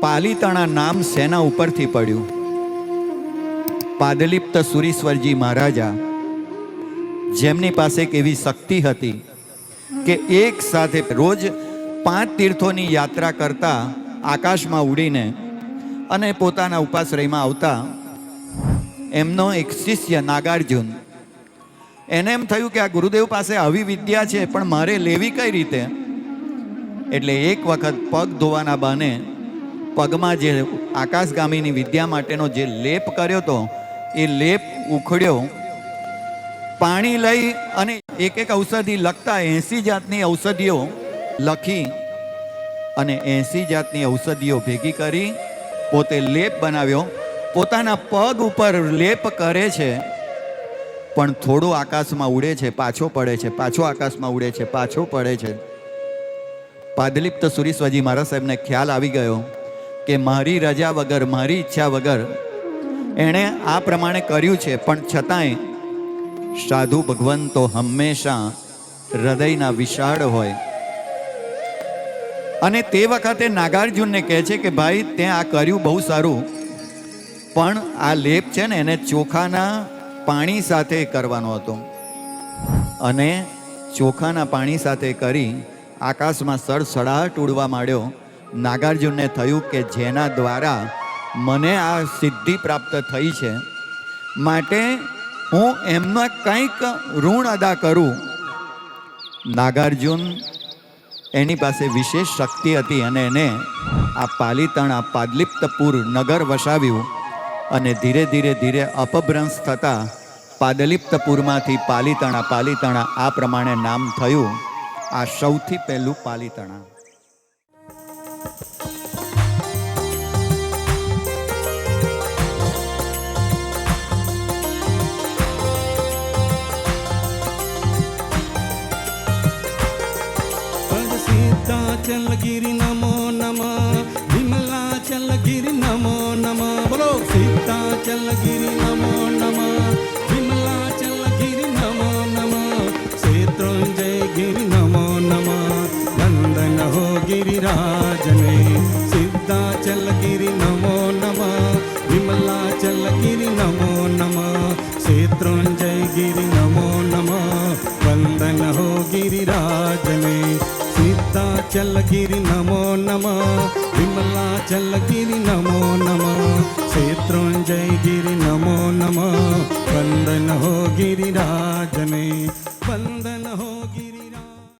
પાલીતાણા નામ સેના ઉપરથી પડ્યું? પાદલિપ્ત સુરીશ્વરજી મહારાજા, જેમની પાસે એક એવી શક્તિ હતી કે એક સાથે રોજ 5 તીર્થોની યાત્રા કરતા, આકાશમાં ઉડીને અને પોતાના ઉપાશ્રયમાં આવતા. એમનો એક શિષ્ય નાગાર્જુન, એને એમ થયું કે આ ગુરુદેવ પાસે આવી વિદ્યા છે, પણ મારે લેવી કઈ રીતે? એટલે એક વખત પગ ધોવાના બહાને પગમાં જે આકાશગામીની વિદ્યા માટેનો જે લેપ કર્યો હતો, એ લેપ ઉખડ્યો, પાણી લઈ અને એક એક ઔષધિ લખતા 80 જાતની ઔષધિઓ લખી અને 80 જાતની ઔષધિઓ ભેગી કરી પોતે લેપ બનાવ્યો. પોતાના પગ ઉપર લેપ કરે છે, પણ થોડો આકાશમાં ઉડે છે, પાછો પડે છે, પાછો આકાશમાં ઉડે છે, પાછો પડે છે. પાદલિપ્ત સુરીશ્વરજી મહારાજ સાહેબને ખ્યાલ આવી ગયો કે મારી રજા વગર, મારી ઈચ્છા વગર એણે આ પ્રમાણે કર્યું છે, પણ છતાંય સાધુ ભગવંતો હંમેશા હૃદયના વિશાળ હોય. અને તે વખતે નાગાર્જુનને કહે છે કે ભાઈ, તે આ કર્યું બહુ સારું, પણ આ લેપ છે ને એને ચોખાના પાણી સાથે કરવાનો હતો. અને ચોખાના પાણી સાથે કરી આકાશમાં સડસડાટ ઉડવા માંડ્યો. નાગાર્જુનને થયું કે જેના દ્વારા મને આ સિદ્ધિ પ્રાપ્ત થઈ છે, માટે હું એમના કંઈક ઋણ અદા કરું. નાગાર્જુન, એની પાસે વિશેષ શક્તિ હતી અને એને આ પાલીતાણા પાદલિપ્તપુર નગર વસાવ્યું. અને ધીરે ધીરે ધીરે અપભ્રંશ થતા પાદલિપ્તપુરમાંથી પાલીતાણા આ પ્રમાણે નામ થયું. આ સૌથી પહેલું પાલીતાણા. સીતાચલગીરી નમો નમઃ, વિમલાચલગીરી નમો નમઃ. બોલો સીતાચલગીરી નમો નમઃ, વિમલાચલગીરી નમો નમઃ. શેત્રુંજયગીરી નમો નમઃ, વંદન હો ગિરિરાજને. સિદ્ધાચલગીરી નમો નમઃ, વિમલાચલગીરી નમો નમઃ. શેત્રુંજયગીરી નમો નમઃ, વંદન હો ગિરિરાજને. સિદ્ધાચલગીરી નમો નમઃ, વિમલાચલગીરી નમો નમઃ. શેત્રુંજયગીરી નમો નમઃ, વંદન હો ગિરિરાજને. વંદન હો